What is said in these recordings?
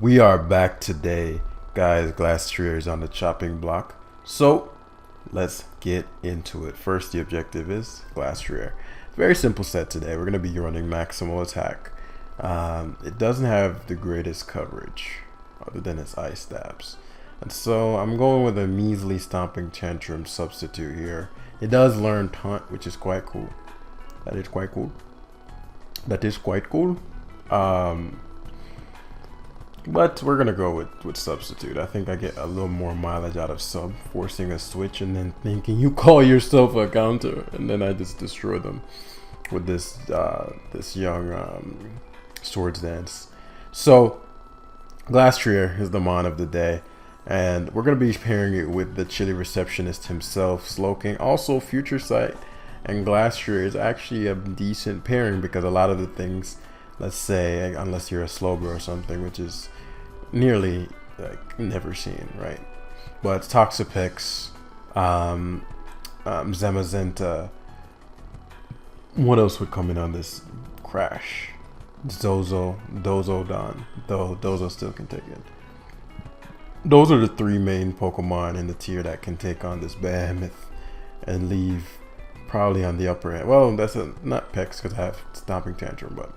We are back today, guys. Glastrier is on the chopping block. So let's get into it. First, the objective is Glastrier. Very simple set today. We're going to be running maximal attack. It doesn't have the greatest coverage other than its ice stabs. And so I'm going with a measly stomping tantrum substitute here. It does learn taunt, which is quite cool. That is quite cool. That is quite cool. But we're gonna go with substitute. I think I get a little more mileage out of sub, forcing a switch and then thinking you call yourself a counter, and then I just destroy them with this this young swords dance. So Glastrier is the mon of the day, and we're gonna be pairing it with the chilly receptionist himself, Slowking, also Future Sight, and Glastrier is actually a decent pairing because a lot of the things, let's say, unless you're a Slowbro or something, which is nearly like never seen, right? But Toxapex, Zamazenta. What else would come in on this crash? Dozodon, though Dozo still can take it. Those are the three main Pokemon in the tier that can take on this behemoth and leave probably on the upper end. Well, that's not Pex because I have Stomping Tantrum, but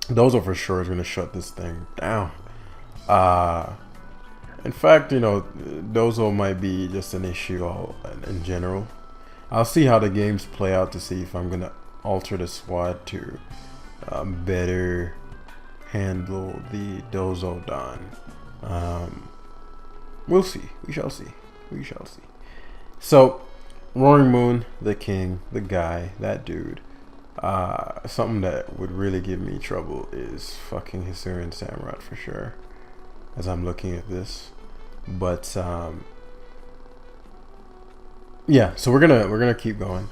Dozo for sure is going to shut this thing down. In fact, you know, Dozo might be just an issue in general. I'll see how the games play out to see if I'm going to alter the squad to better handle the Dozodon. We'll see. We shall see. We shall see. So, Roaring Moon, the king, the guy, that dude. Something that would really give me trouble is fucking Hisuian Samurott for sure, as I'm looking at this. But yeah, so we're gonna keep going,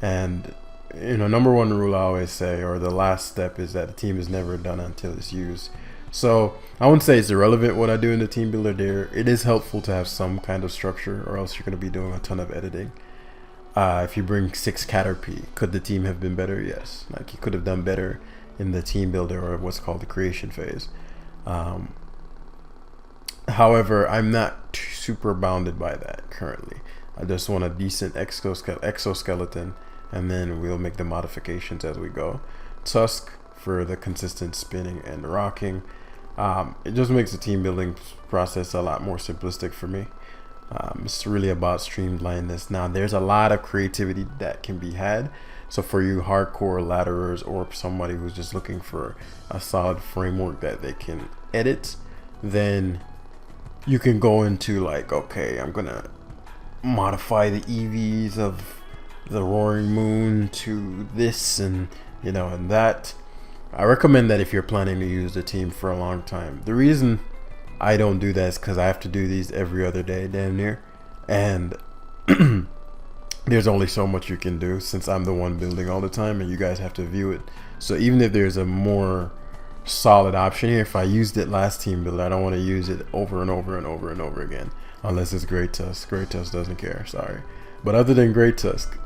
and you know, number one rule I always say, or the last step, is that the team is never done until it's used. So I wouldn't say it's irrelevant what I do in the team builder there. It is helpful to have some kind of structure, or else you're gonna be doing a ton of editing. If you bring 6 Caterpie, could the team have been better? Yes. Like, you could have done better in the team builder, or what's called the creation phase. However, I'm not super bounded by that currently. I just want a decent exoskeleton, and then we'll make the modifications as we go. Tusk for the consistent spinning and rocking. It just makes the team building process a lot more simplistic for me. It's really about streamlinedness. Now, there's a lot of creativity that can be had. So for you hardcore ladderers, or somebody who's just looking for a solid framework that they can edit, then you can go into like, okay, I'm gonna modify the EVs of the Roaring Moon to this and, you know, and that. I recommend that if you're planning to use the team for a long time. The reason I don't do that is because I have to do these every other day, damn near, and there's only so much you can do since I'm the one building all the time, and you guys have to view it. So even if there's a more solid option here, if I used it last team builder, I don't want to use it over and over and over and over again, unless it's Great Tusk. Great Tusk doesn't care, sorry. But other than Great Tusk,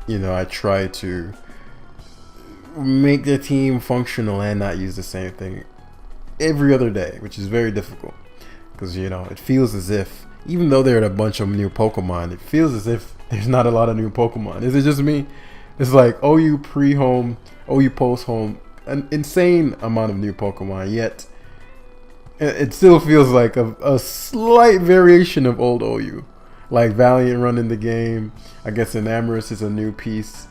you know, I try to make the team functional and not use the same thing every other day, which is very difficult. Because, you know, it feels as if, even though there are a bunch of new Pokemon, it feels as if there's not a lot of new Pokemon. Is it just me? It's like OU pre-home, OU post-home, an insane amount of new Pokemon, yet it still feels like a slight variation of old OU. Like Valiant running the game. I guess Enamorus is a new piece.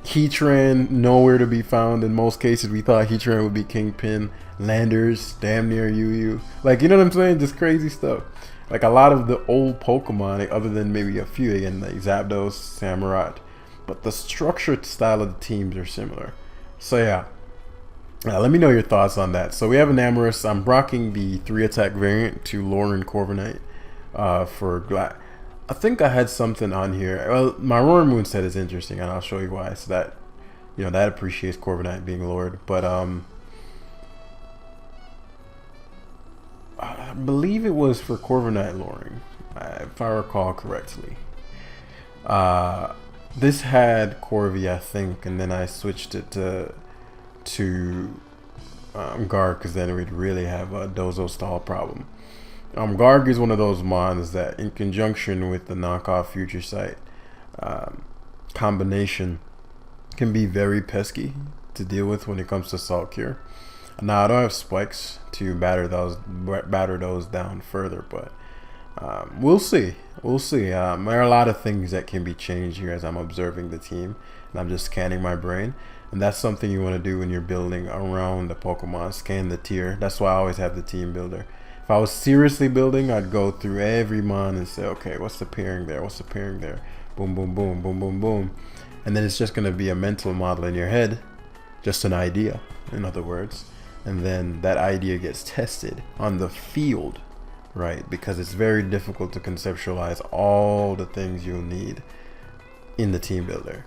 Heatran, nowhere to be found in most cases. We thought Heatran would be Kingpin. Landers, damn near UU. Like, you know what I'm saying? Just crazy stuff. Like, a lot of the old Pokemon, like, other than maybe a few, again, like Zapdos, Samurott. But the structured style of the teams are similar. So, yeah. Let me know your thoughts on that. So, we have Enamorus. I'm rocking the 3-attack variant to Lauren Corviknight I think I had something on here. Well, my Roaring Moon set is interesting, and I'll show you why. So that, you know, that appreciates Corviknight being Lord. But I believe it was for Corviknight Loring, if I recall correctly. This had Corvi, I think, and then I switched it to Garg, because then we'd really have a Dozo stall problem. Garg is one of those mons that, in conjunction with the knockoff Future Sight combination, can be very pesky to deal with when it comes to Salt Cure. Now I don't have spikes to batter those down further, but we'll see. We'll see. There are a lot of things that can be changed here as I'm observing the team and I'm just scanning my brain. And that's something you want to do when you're building around the Pokemon. Scan the tier. That's why I always have the team builder. If I was seriously building, I'd go through every mon and say, okay, what's the pairing there? What's the pairing there? Boom, boom, boom, boom, boom, boom. And then it's just going to be a mental model in your head. Just an idea, in other words. And then that idea gets tested on the field, right? Because it's very difficult to conceptualize all the things you'll need in the team builder.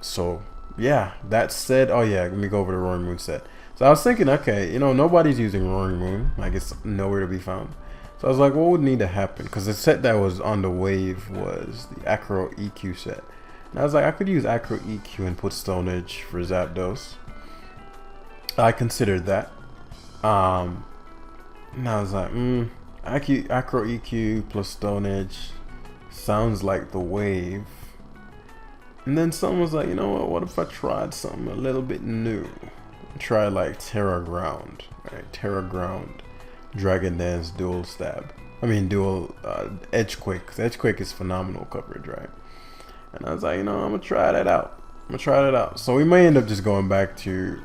So yeah, that said, oh yeah, let me go over the Roaring Moon set. So I was thinking, okay, you know, nobody's using Roaring Moon. Like, it's nowhere to be found. So I was like, what would need to happen? Because the set that was on the wave was the Acro EQ set. And I was like, I could use Acro EQ and put Stone Edge for Zapdos. I considered that. And I was like, Acro EQ plus Stone Edge sounds like the wave. And then someone was like, you know what if I tried something a little bit new? Try like Terra Ground, right? Terra Ground, Dragon Dance, dual stab. Dual Edgequake. Cause Edgequake is phenomenal coverage, right? And I was like, you know, I'm gonna try that out. So we may end up just going back to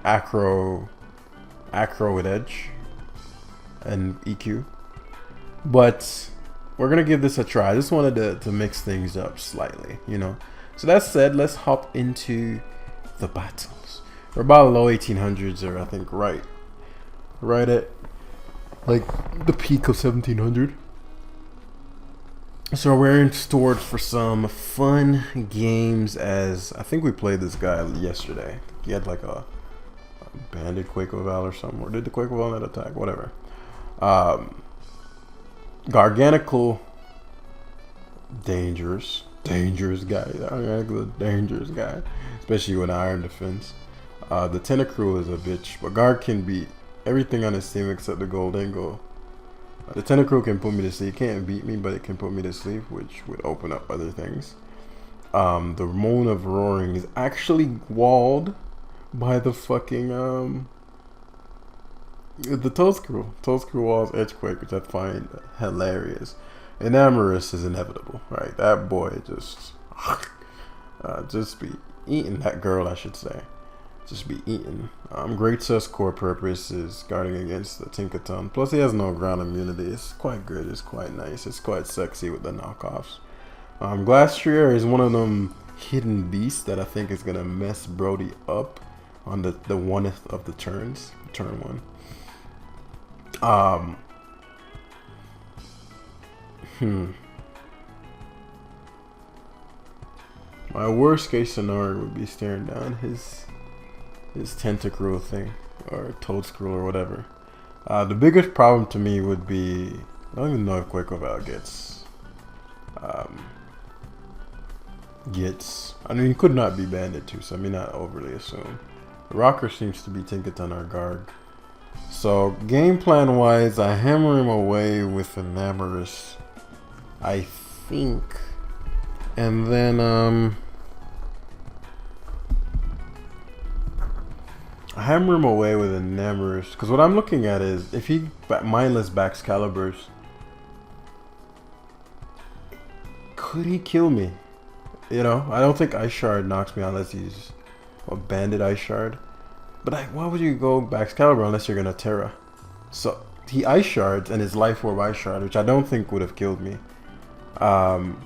Acro with Edge and EQ, but we're gonna give this a try. I just wanted to mix things up slightly, you know. So that said, let's hop into the battles. We're about low 1800s, or I think right at like the peak of 1700. So we're in storage for some fun games. As I think we played this guy yesterday. He had like a banded Quaco Val or something, or did the Quaco Val not attack? Whatever. Garganical, dangerous guy. Dangerous guy, especially with Iron Defense. The Tentacruel is a bitch, but Guard can beat everything on his team except the Gold Angle. The Tentacruel can put me to sleep. It can't beat me, but it can put me to sleep, which would open up other things. The Moan of Roaring is actually walled by the fucking the Toedscrew. Toedscrew walls Edgequake, which I find hilarious. Enamorous is inevitable, right? That boy just be eating that girl, I should say. Just be eating. Great Sus core purpose is guarding against the Tinkaton. Plus he has no ground immunity. It's quite good. It's quite nice. It's quite sexy with the knockoffs. Glastrier is one of them hidden beasts that I think is gonna mess Brody up on the 1th of the turns. Turn 1. My worst case scenario would be staring down his Tentacruel thing, or Toedscrew or whatever. The biggest problem to me would be, I don't even know if Quaco Val gets I mean, he could not be banded too, so I mean, not overly assume. The Rocker seems to be Tinkaton or Garg. So game plan wise, I hammer him away with Enamorous, I think, and then I hammer him away with Enamorous, because what I'm looking at is if he mindless backs Calibers, could he kill me? You know, I don't think Ice Shard knocks me out unless he's a banded Ice Shard. But why would you go back Excalibur unless you're gonna Terra? So he Ice Shards and his Life Orb Ice Shard, which I don't think would have killed me. So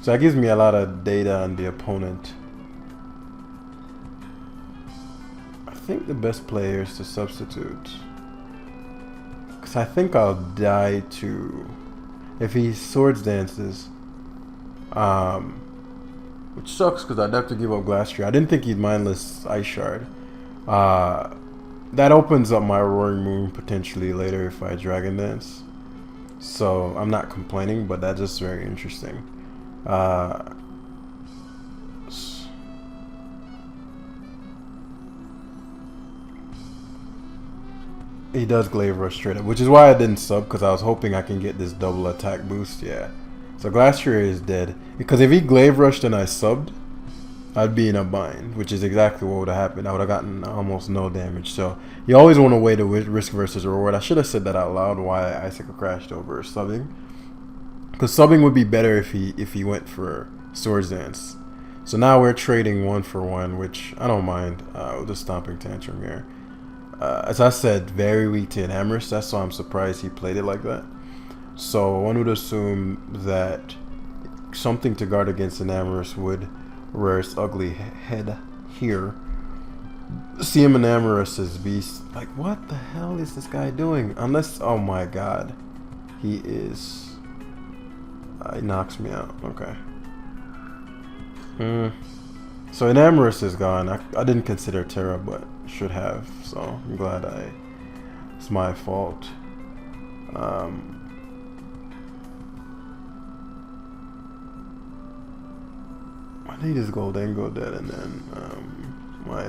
that gives me a lot of data on the opponent. I think the best player is to substitute, because I think I'll die to if he Swords Dances. Which sucks because I'd have to give up Glastrier. I didn't think he'd mindless Ice Shard. That opens up my Roaring Moon potentially later if I Dragon Dance. So I'm not complaining, but that's just very interesting. He does glaive rush straight up, which is why I didn't sub, because I was hoping I can get this double attack boost. Yeah. So Glastrier is dead. Because if he glaive rushed and I subbed, I'd be in a bind, which is exactly what would have happened. I would have gotten almost no damage. So you always want to weigh the risk versus reward. I should have said that out loud, why Icicle crashed over subbing. Because subbing would be better if he went for Swords Dance. So now we're trading 1-for-1, which I don't mind with the Stomping Tantrum here. As I said, very weak to Enamorous. That's why I'm surprised he played it like that. So one would assume that something to guard against Enamorous would rear its ugly head here. See him Enamorous as Beast. Like, what the hell is this guy doing? Unless, oh my god. He is... he knocks me out. Okay. So Enamorous is gone. I didn't consider Terra, but should have. So I'm glad it's my fault. I need his Goldango dead, and then my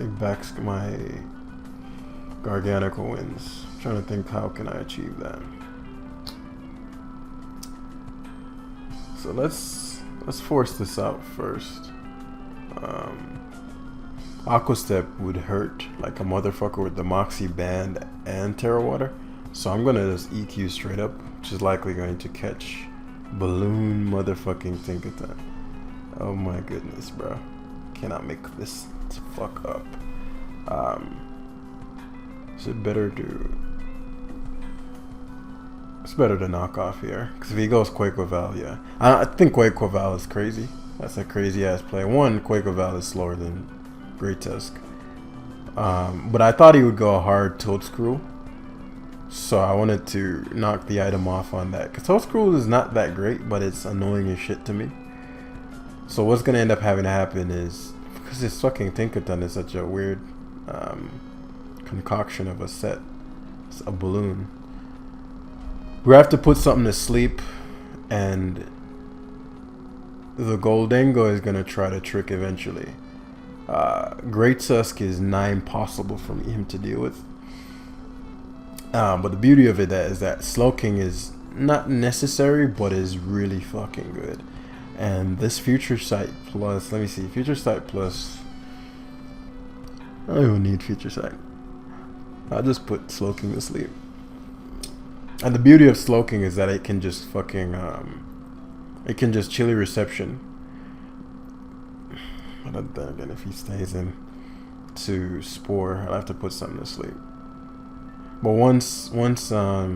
Garganical wins. I'm trying to think, how can I achieve that? So let's force this out first. Aqua Step would hurt like a motherfucker with the Moxie Band and Terra Water. So I'm gonna just EQ straight up, which is likely going to catch Balloon motherfucking Tinkaton. Oh my goodness, bro. Cannot make this fuck up. Is it better to... It's better to knock off here. Because if he goes Quakeval, yeah. I think Quakeval is crazy. That's a crazy ass play. One, Quakeval is slower than Great Tusk. But I thought he would go a hard Toadscrew. So I wanted to knock the item off on that. Because Toadscrew is not that great, but it's annoying as shit to me. So what's going to end up having to happen is... Because this fucking Tinkaton is such a weird concoction of a set. It's a balloon. We have to put something to sleep, and the Goldango is going to try to trick eventually. Great Tusk is nigh impossible for him to deal with. But the beauty of it is that Slowking is not necessary, but is really fucking good. And this Future Sight Plus, let me see, Future Sight Plus, I don't even need Future Sight. I'll just put Slowking to sleep. And the beauty of Slowking is that it can just fucking, it can just chilly reception. But then again, if he stays in to Spore, I'll have to put something to sleep. But once, yeah,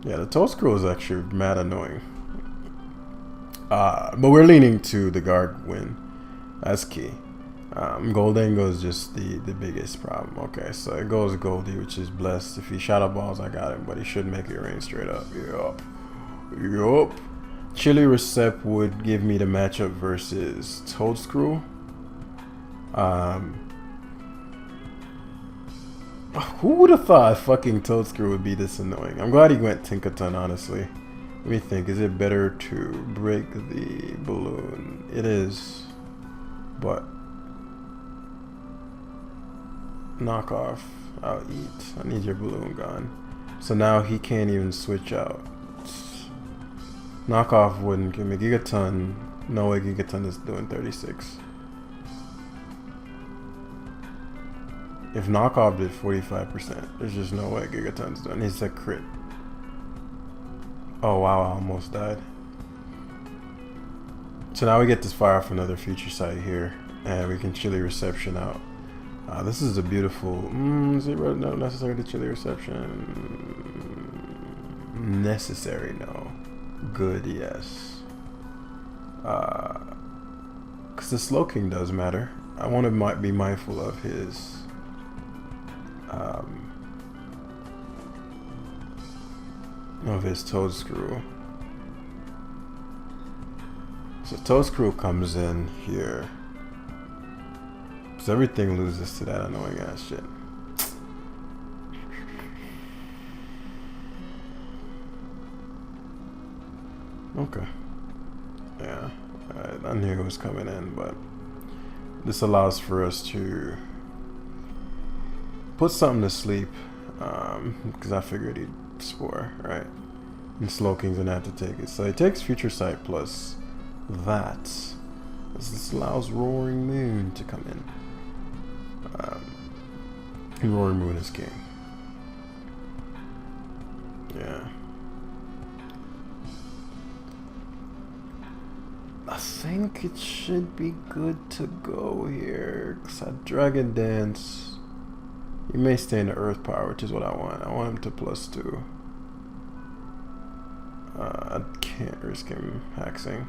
the Toadscrew is actually mad annoying. But we're leaning to the guard win. That's key. Goldango is just the biggest problem. Okay, so it goes Goldie, which is blessed. If he Shadow Balls, I got him, but he should make it rain straight up. Yup. Chilly Recep would give me the matchup versus Toadscrew. Who would have thought fucking Toadscrew would be this annoying? I'm glad he went Tinkaton, honestly. Let me think. Is it better to break the balloon? It is. But knock off. I'll eat. I need your balloon gone. So now he can't even switch out. Knockoff wouldn't give me Gigaton. No way Gigaton is doing 36. If knockoff did 45%, there's just no way Gigaton's doing. It's a crit. Oh wow, I almost died. So now we get this fire off another Future Sight here, and we can chilly reception out. This is a beautiful. Is it not necessary to chilly reception? Necessary, no. Good, yes. Because the Slowking does matter. I want to be mindful of his. Of his Toadscrew. So Toadscrew comes in here. Because everything loses to that annoying ass shit. Okay. Yeah. I knew it was coming in, but this allows for us to Put something to sleep, because I figured he'd spore, right? And Slow King's gonna have to take it. So he takes Future Sight plus that. This allows Roaring Moon to come in. And Roaring Moon is king. Yeah. I think it should be good to go here. Cause I Dragon Dance. He may stay in the Earth Power, which is what I want. I want him to +2. I can't risk him hexing.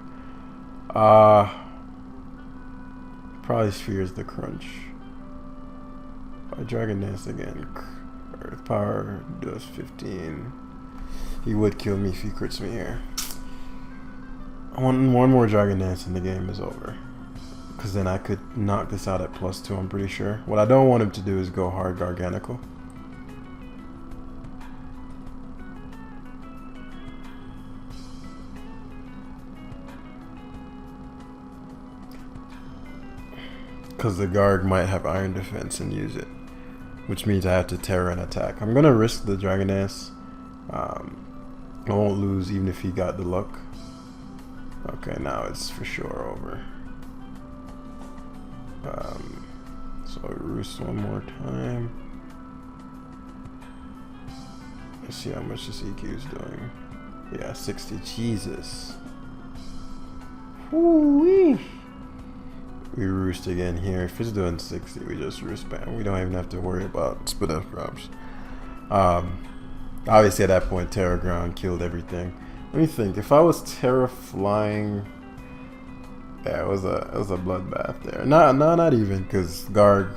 Probably Spheres the crunch. If I Dragon Dance again, Earth Power does 15. He would kill me if he crits me here. One more Dragon Dance and the game is over. Because then I could knock this out at +2, I'm pretty sure. What I don't want him to do is go hard Garganical. Because the Garg might have Iron Defense and use it. Which means I have to Terra and attack. I'm going to risk the Dragon Dance. I won't lose even if he got the luck. Okay, now it's for sure over. So Roost one more time. Let's see how much this EQ is doing. Yeah, 60. Jesus. Woo-wee. We Roost again here. If it's doing 60, we just Roost bam. We don't even have to worry about split up drops. Obviously at that point, Terra Ground killed everything. Let me think. If I was Terra Flying, yeah, it was a bloodbath there. Not even, because Garg,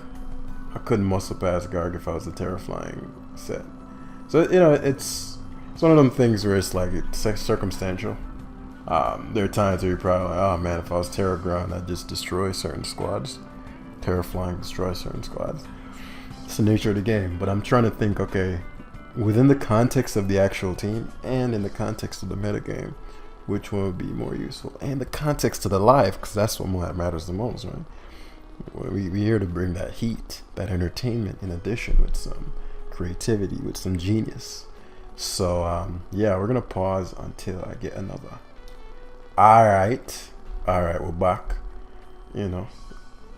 I couldn't muscle past Garg if I was a Terra Flying set. So you know, it's one of them things where it's like it's circumstantial. There are times where you're probably like, oh man, if I was Terra Ground, I'd just destroy certain squads. Terra Flying destroy certain squads. It's the nature of the game. But I'm trying to think, okay, within the context of the actual team and in the context of the metagame, which one would be more useful? And the context of the live, because that's what matters the most, right? We're here to bring that heat, that entertainment, in addition with some creativity, with some genius. So, yeah, we're going to pause until I get another. Alright, we're back. You know,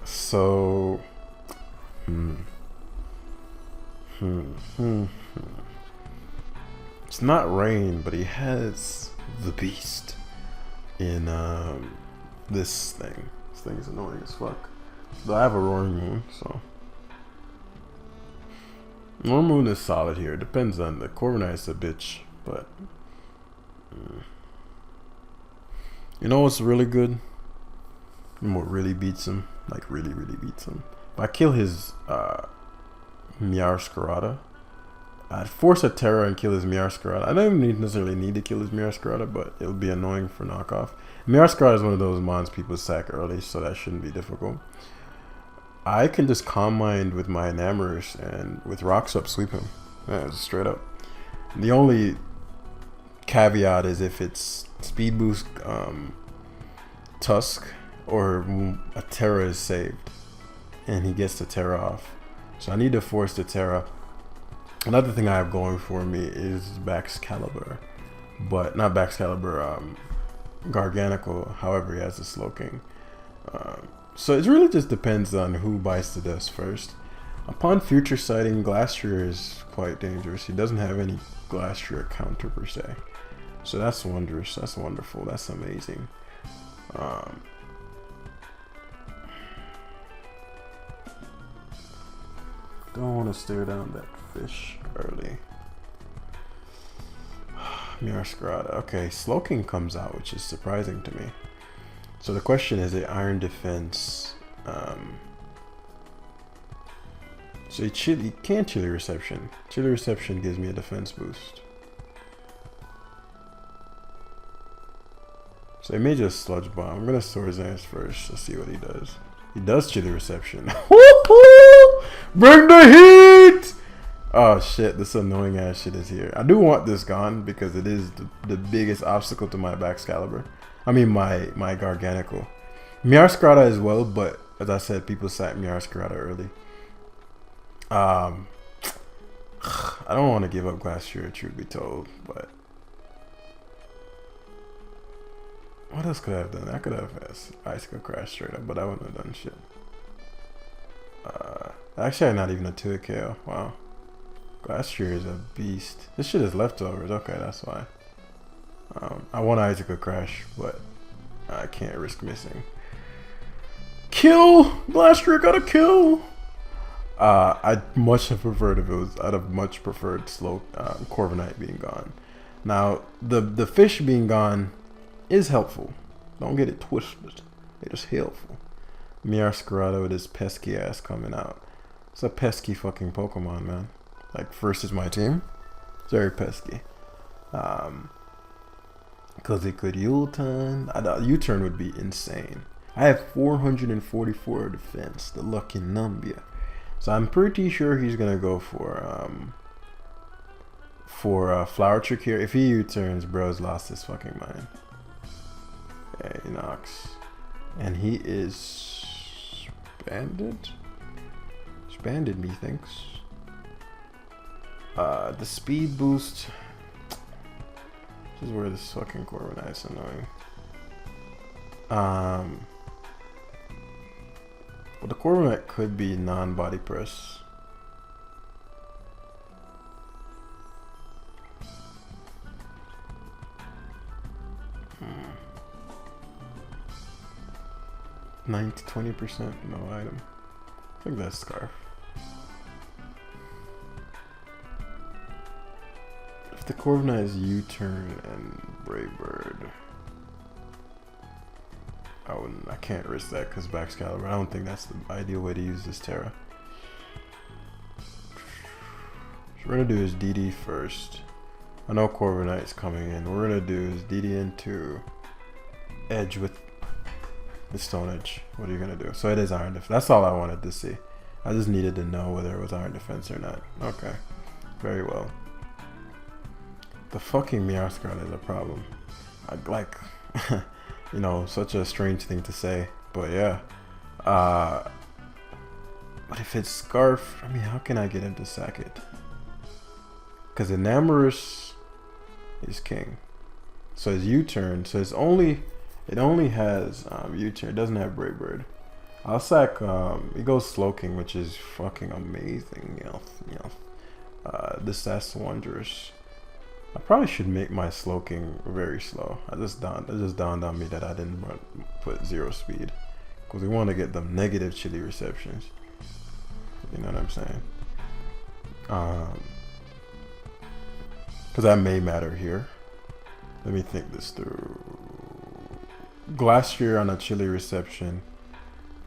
so... It's not Rain, but he has the Beast in this thing. This thing is annoying as fuck. But I have a Roaring Moon, so Roaring Moon is solid here. It depends on the Corviknight's a bitch, but you know what's really good? And what really beats him, like really beats him. If I kill his Meowscarada, I'd force a Terra and kill his Meowscarada. I don't even necessarily need to kill his Meowscarada, but it'll be annoying for knockoff. Meowscarada is one of those mons people sack early, so that shouldn't be difficult. I can just Calm Mind with my Enamorers and with Rocks Up sweep him. Yeah, just straight up. The only caveat is if it's Speed Boost Tusk or a Terra is saved and he gets the Terra off. So I need to force the Terra. Another thing I have going for me is Baxcalibur, but not Baxcalibur, Garganical. However, he has a Slow King. So it really just depends on who bites the dust first. Upon future sighting, Glastrier is quite dangerous. He doesn't have any Glastrier counter per se, so that's wondrous. That's wonderful. That's amazing. Don't want to stare down that fish early. Meowscarada. Okay, Slow King comes out, which is surprising to me. So the question is, Iron Defense. So he can't Chilly Reception. Chilly Reception gives me a defense boost. So he may just Sludge Bomb. I'm gonna Swords Dance first. Let's see what he does. He does Chilly Reception. Bring the heat! Oh shit, this annoying ass shit is here. I do want this gone because it is the biggest obstacle to my Baxcalibur. I mean my Garganical. Meowscarada as well, but as I said, people sack Meowscarada early. I don't want to give up Glastrier, truth be told, but what else could I have done? I could have Icicle Crash straight up, but I wouldn't have done shit. Actually, not even a 2 KO. Wow. Glastrier is a beast. This shit is leftovers. Okay, that's why. I want Icicle Crash, but I can't risk missing. Kill! Glastrier got a kill! I'd much have preferred if it was. I'd have much preferred slow Corviknight being gone. Now, the fish being gone is helpful. Don't get it twisted. It is helpful. Scarlet with his pesky ass coming out. It's a pesky fucking Pokemon, man. Like, versus my team. It's very pesky. Because it could U-turn. U-turn would be insane. I have 444 defense. The lucky number. So I'm pretty sure he's gonna go for Flower Trick here. If he U-turns, bro's lost his fucking mind. Yeah, he knocks. And he is banded? Banded, methinks. The speed boost. This is where this fucking Corviknight's annoying. Well, the Corviknight could be non-body press. Hmm. 20%, no item. I think that's Scarf. If the Corviknight is U-turn and Brave Bird, I can't risk that because Excalibur. I don't think that's the ideal way to use this Terra. What we're gonna do is DD first. I know Corviknight's coming in. What we're gonna do is DD into Edge with the Stone Edge. What are you gonna do? So it is Iron Defense. That's all I wanted to see. I just needed to know whether it was Iron Defense or not. Okay, very well. The fucking Scarlet is a problem. Like, you know, such a strange thing to say, but yeah. But if it's Scarf, I mean, how can I get him to sack it? Because Enamorous is king. So it's U-turn. So it only has U-turn. It doesn't have Brave Bird. I'll sack. It goes Slowking, which is fucking amazing. This that's wondrous. I probably should make my Slowking very slow. It just dawned on me that I didn't put 0 speed because we want to get them negative chili receptions. You know what I'm saying? Because that may matter here. Let me think this through. Glastrier on a chili reception.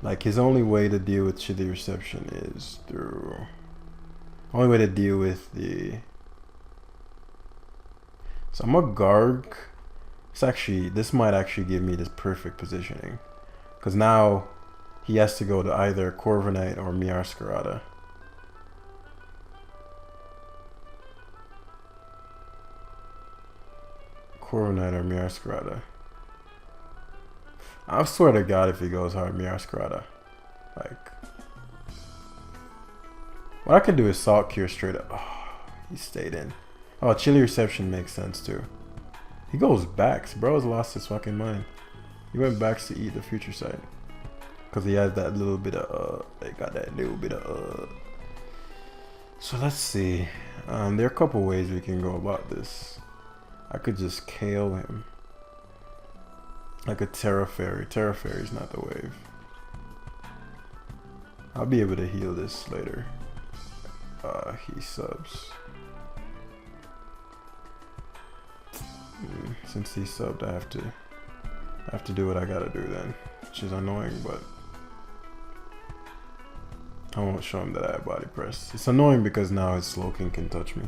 Like, his only way to deal with chili reception is through. Only way to deal with the. So I'm a Garg. This might actually give me this perfect positioning. Because now he has to go to either Corviknight or Scarlet. Corviknight or Scarlet. I swear to God if he goes hard Scarlet. Like, what I could do is Salt Cure straight up. Oh, he stayed in. Oh, chili reception makes sense too. He goes backs. Bro's lost his fucking mind. He went backs to eat the future sight. Because he has that little bit of they got that little bit of So let's see. There are a couple ways we can go about this. I could just KO him. Like a Terra Fairy. Terra Fairy's not the wave. I'll be able to heal this later. He subs. Since he subbed, I have to do what I gotta do then, which is annoying, but I won't show him that I have body press. It's annoying because now his Slowking can touch me.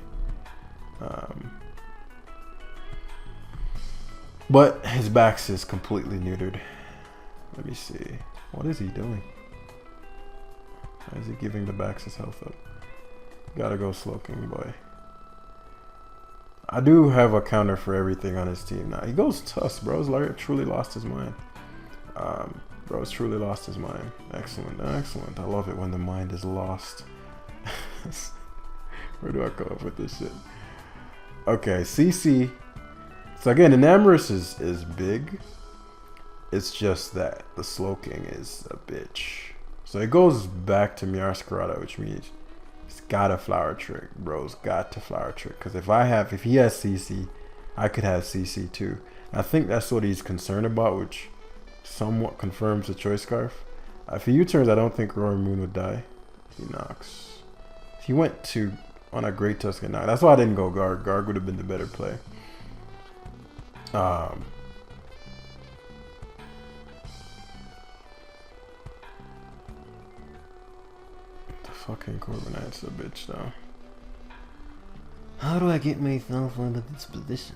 But his backs is completely neutered. Let me see. What is he doing? Why is he giving the backs his health up? Gotta go Slowking, boy. I do have a counter for everything on his team now. He goes Tusk, bro's like truly lost his mind. Bro's truly lost his mind. Excellent, excellent. I love it when the mind is lost. Where do I come up with this shit? Okay, CC. So again, Enamorous is big. It's just that the Slowking is a bitch. So it goes back to Meowscarada, which means it's got a Flower Trick. Bro's got to Flower Trick. Because if he has CC, I could have CC too. I think that's what he's concerned about, which somewhat confirms the Choice Scarf. If he U-turns, I don't think Roaring Moon would die. He knocks. He went on a Great Tusk and knock. That's why I didn't go Garg. Garg would have been the better play. The fucking Corviknight's a bitch though. How do I get myself into this position?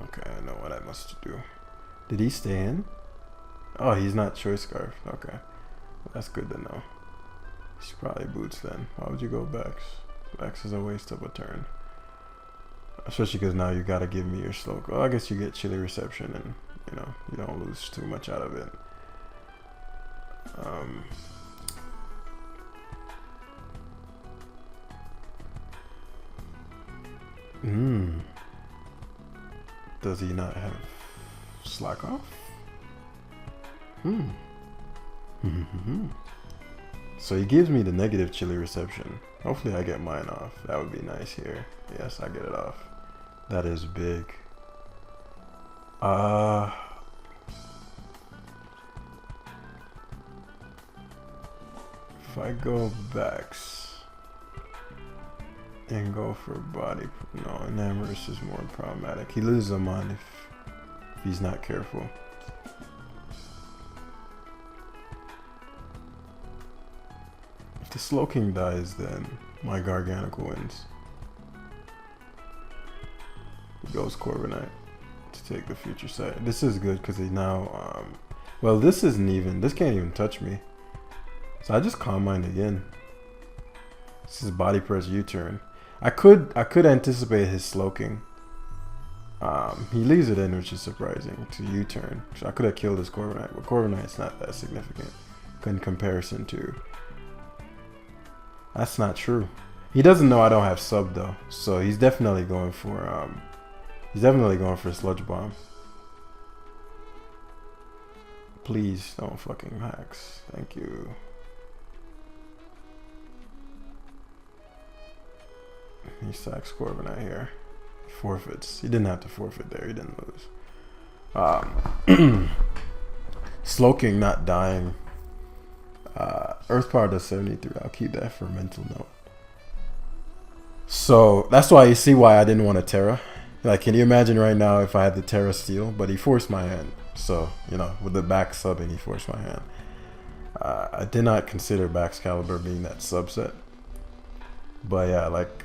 Okay, I know what I must do. Did he stay in? Oh, he's not Choice Scarf. Okay, well, that's good to know. He's probably Boots then. Why would you go Vex? Vex is a waste of a turn. Especially because now you gotta give me your slow. Well, I guess you get Chilly Reception and you don't lose too much out of it. Does he not have Slack Off? So he gives me the negative Chilly Reception. Hopefully I get mine off. That would be nice here. Yes, I get it off. That is big. If I go Vex and go for body, no, Enamorous is more problematic. He loses a mon if he's not careful. If the Slowking dies, then my Garganacl wins. He goes Corviknight to take the future sight. This is good because he now, well, this can't even touch me. So I just Calm Mind again. This is Body Press U-turn. I could anticipate his Slowking. He leaves it in, which is surprising, to U-turn. So I could have killed his Corviknight, but Corviknight's not that significant in comparison to. That's not true. He doesn't know I don't have sub though, so he's definitely going for Sludge Bomb. Please don't fucking hacks. Thank you. He sacks Corviknight here. Forfeits. He didn't have to forfeit there. He didn't lose. Slowking not dying. Earth Power does 73. I'll keep that for a mental note. So that's why you see why I didn't want to Terra. Like, can you imagine right now if I had the Terra Steel? But he forced my hand. So, with the back subbing, he forced my hand. I did not consider Baxcalibur being that subset. But yeah, like,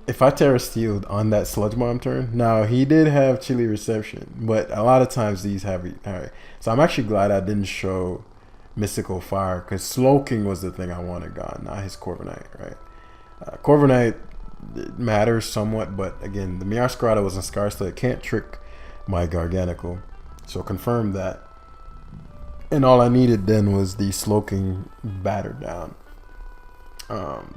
if I Terra Steeled on that Sludge Bomb turn, now he did have Chilly Reception, but a lot of times these have. Alright, so I'm actually glad I didn't show Mystical Fire because Slowking was the thing I wanted gone, not his Corviknight, right? Corviknight matters somewhat, but again, the Meowscarada was in Scar, so it can't trick my Garganacl. So confirm that. And all I needed then was the Slowking battered down.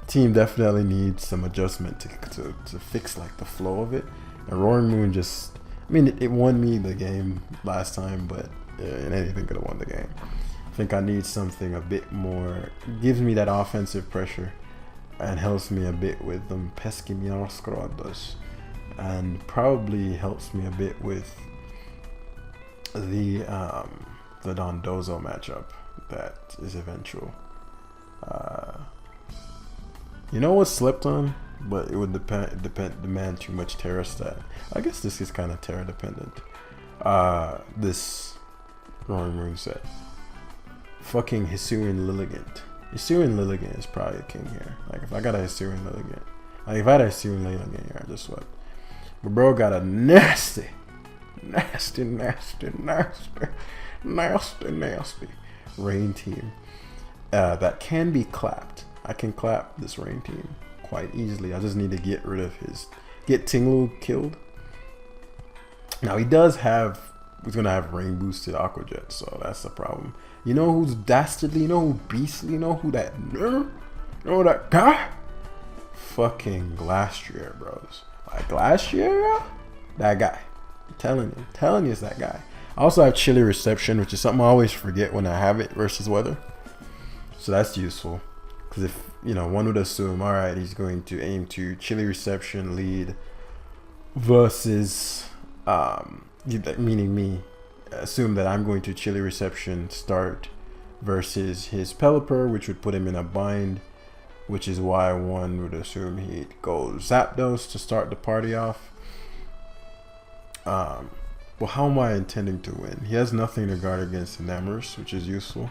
Team definitely needs some adjustment to fix like the flow of it. And Roaring Moon just, I mean, it won me the game last time, but anything could have won the game. I think I need something a bit more, gives me that offensive pressure and helps me a bit with them pesky Meowscaradas, and probably helps me a bit with the Dondozo matchup that is eventual. You know what's slept on, but it would demand too much Terra stat. I guess this is kind of Terra dependent. This Roaring Moon set. Fucking Hisuian Lilligant. Hisuian Lilligant is probably a king here. Like, if I got a Hisuian Lilligant, like if I had a Hisuian Lilligant here, I just swept. But bro got a nasty rain team that can be clapped. I can clap this rain team quite easily. I just need to get Tinglu killed. Now he does have he's gonna have rain boosted Aqua Jet, so that's the problem. You know who's dastardly? You know who beastly? You know who that? You know that guy? Fucking Glastrier, bros. Like Glastrier, that guy. I'm telling you, it's that guy. I also have chilly reception, which is something I always forget when I have it versus weather. So that's useful, because if one would assume, all right, he's going to aim to chilly reception lead versus meaning me, assume that I'm going to chilly reception start versus his Pelipper, which would put him in a bind, which is why one would assume he'd go Zapdos to start the party off. Well, how am I intending to win? He has nothing to guard against Enamorus, which is useful.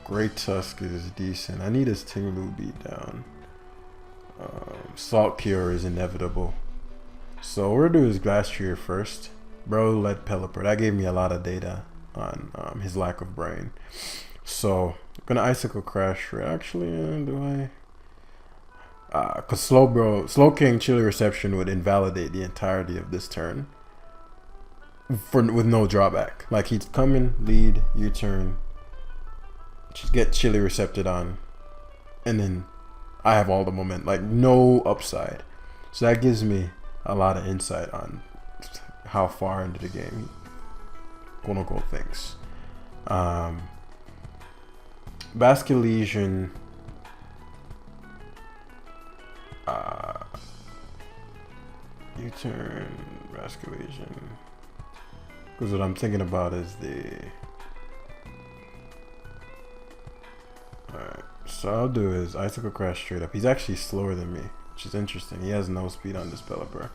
Great Tusk is decent. I need his Tinglu beat down. Salt Cure is inevitable. So we're gonna do his Glastrier first. Bro led Pelipper. That gave me a lot of data on his lack of brain. So I'm gonna Icicle Crash. Actually, do I? Cause Slow King Chilly Reception would invalidate the entirety of this turn. With no drawback. Like he's coming, lead, U-turn, just get Chilly Recepted on, and then I have all the momentum. Like no upside. So that gives me a lot of insight on how far into the game he quote unquote thinks. Basculesion, U-turn, Basculesion, because what I'm thinking about is alright, so I'll do is Icicle Crash straight up. He's actually slower than me, which is interesting. He has no speed on this Pelipper,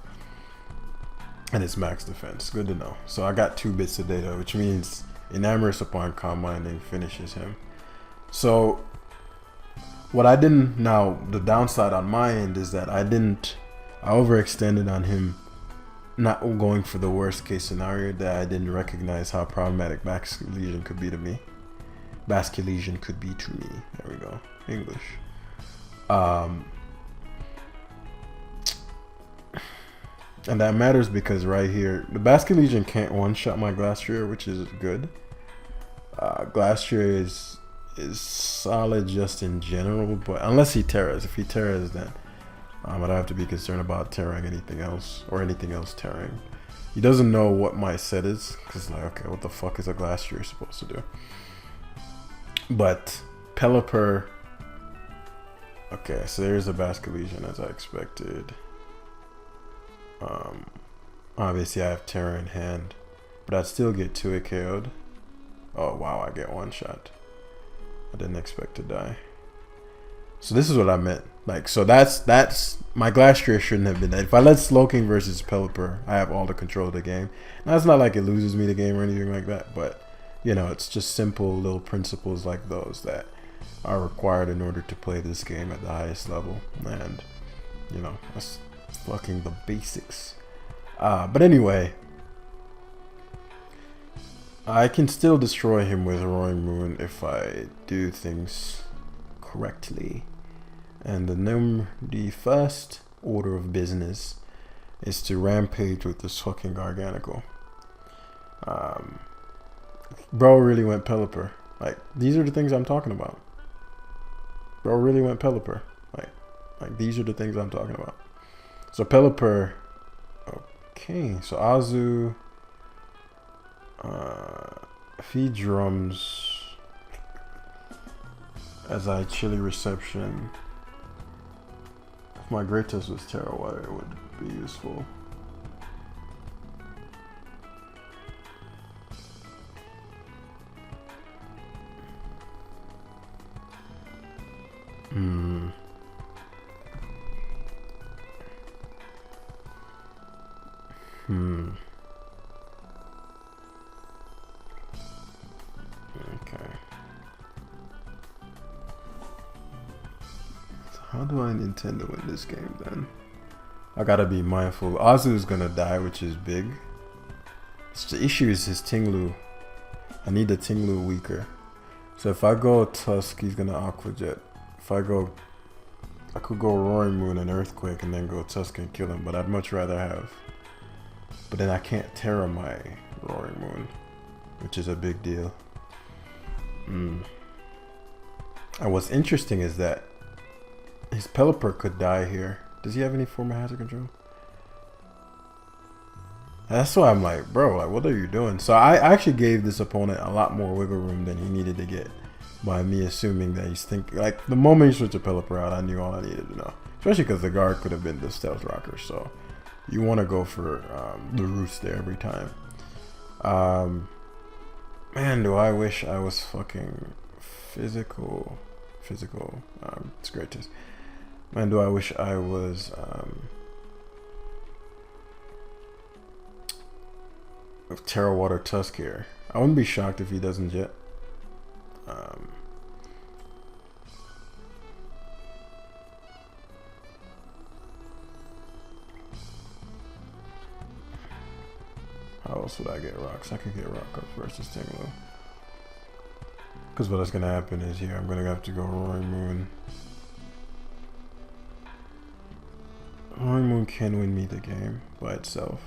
and it's max defense. Good to know. So I got 2 bits of data, which means Enamorus upon Calm Minding finishes him. So what I didn't, now the downside on my end is that I overextended on him not going for the worst case scenario, that I didn't recognize how problematic Basculesion could be to me. Basculesion could be to me. There we go. English. And that matters because right here, the Basculesion can't one-shot my Glastrier, which is good. Glastrier is solid just in general, but unless he Terras. If he Terras, then I don't have to be concerned about Terraing anything else, or anything else Terraing. He doesn't know what my set is, because like, okay, what the fuck is a Glastrier supposed to do? But Pelipper, okay, so there's a Basculesion as I expected. Obviously I have Terra in hand, but I'd still get 2 KO'd. Oh wow, I get 1 shot. I didn't expect to die. So this is what I meant. Like, so that's my Glastrier shouldn't have been that. If I let Slowking versus Pelipper, I have all the control of the game. Now it's not like it loses me the game or anything like that, but it's just simple little principles like those that are required in order to play this game at the highest level. And that's fucking the basics. But anyway, I can still destroy him with Roaring Moon if I do things correctly. And the first order of business is to rampage with this fucking Garganical. Bro really went Pelipper. Like, these are the things I'm talking about. Bro really went Pelipper. Like these are the things I'm talking about. So Pelipper, okay, so Azu, if he drums as I Chilly Reception, if my greatest was Terra Water, it would be useful. Okay. So how do I intend to win this game then? I gotta be mindful. Azu's gonna die, which is big. The issue is his Tinglu. I need the Tinglu weaker. So if I go Tusk, he's gonna Aqua Jet. If I could go Roaring Moon and Earthquake and then go Tusk and kill him, but I'd much rather have But then I can't Terra my Roaring Moon, which is a big deal. And what's interesting is that his Pelipper could die here. Does he have any form of hazard control? That's why I'm like, bro, like, what are you doing? So I actually gave this opponent a lot more wiggle room than he needed to get by me assuming that he's thinking, like, the moment he switched a Pelipper out, I knew all I needed to know. Especially because the guard could have been the Stealth Rocker, so you want to go for the roost there every time. Man, do I wish I was fucking physical. It's great to. Man, do I wish I was with Terra Water Tusk here. I wouldn't be shocked if he doesn't jet. How else would I get rocks? I could get rock up versus Tinglu. Because what's going to happen is here, I'm going to have to go Roaring Moon. Roaring Moon can win me the game by itself.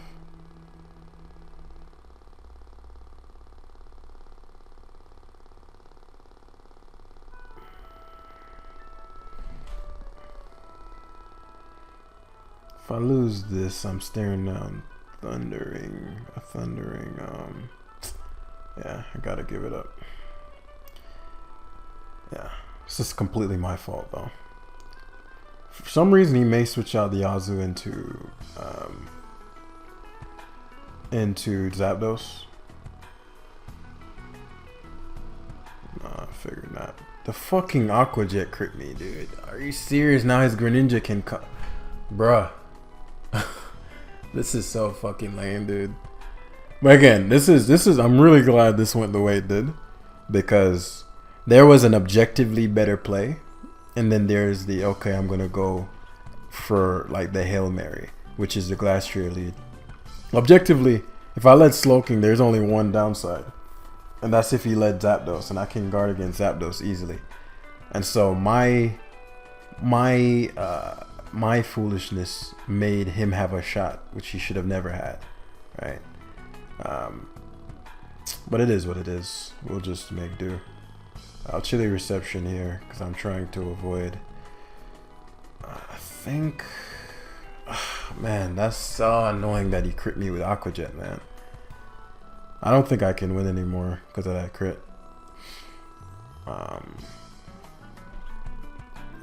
If I lose this, I'm staring down a thundering, yeah, I gotta give it up. Yeah, it's just completely my fault though. For some reason, he may switch out the Azu into Zapdos. Nah, I figured not. The fucking Aqua Jet crit me, dude. Are you serious? Now his Greninja can cut, bruh. This is so fucking lame, dude. But again, this is I'm really glad this went the way it did, because there was an objectively better play, and then there's the okay, I'm gonna go for like the Hail Mary, which is the Glastrier lead. Objectively, if I led Slowking, there's only one downside, and that's if he led Zapdos, and I can guard against Zapdos easily. And so my foolishness made him have a shot, which he should have never had, right? But it is what it is. We'll just make do. I'll chilly reception here because I'm trying to avoid. I think, man, that's so annoying that he crit me with Aqua Jet, man. I don't think I can win anymore because of that crit.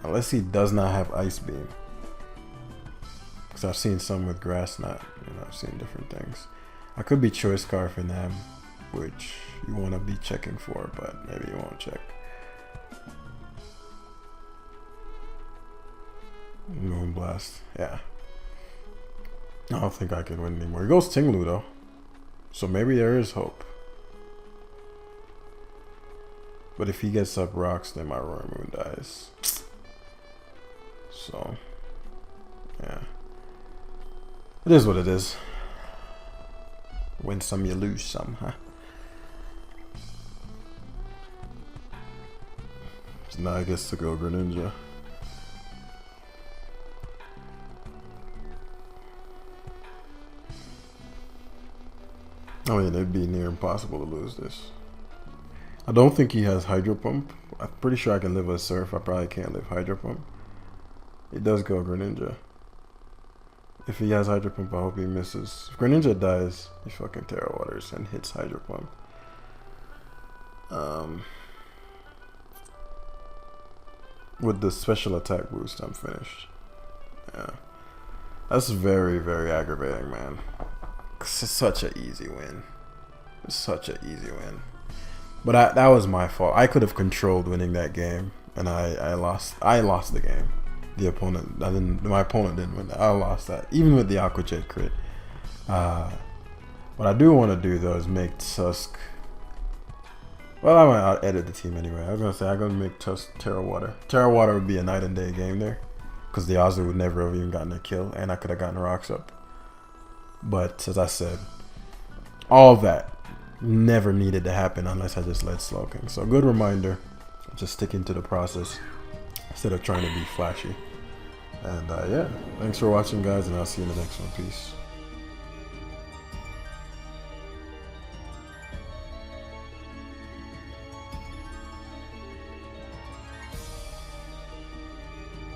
Unless he does not have Ice Beam. Because I've seen some with Grass Knot, and I've seen different things. I could be Choice Scarf in them, which you want to be checking for, but maybe you won't check. Moonblast, yeah. I don't think I can win anymore. He goes Tinglu though, so maybe there is hope. But if he gets up rocks, then my Roaring Moon dies. So, yeah. It is what it is. Win some, you lose some, huh? So now I guess to go Greninja. I mean, it'd be near impossible to lose this. I don't think he has Hydro Pump. I'm pretty sure I can live a Surf. I probably can't live Hydro Pump. He does go Greninja. If he has Hydro Pump, I hope he misses. If Greninja dies, he fucking Terra Waters and hits Hydro Pump. With the special attack boost, I'm finished. Yeah. That's very, very aggravating, man. It's such an easy win. It's such an easy win. But that was my fault. I could have controlled winning that game, and I lost. I lost the game. The opponent, my opponent didn't win that. I lost that, even with the Aqua Jet crit. What I do want to do though is make Tusk. Well, I might edit the team anyway. I was gonna say I'm gonna make Tusk Terra Water. Terra Water would be a night and day game there, because the Azu would never have even gotten a kill, and I could have gotten rocks up. But as I said, all that never needed to happen unless I just led Slowking. So good reminder, just sticking to the process instead of trying to be flashy. And yeah, thanks for watching, guys, and I'll see you in the next one. Peace.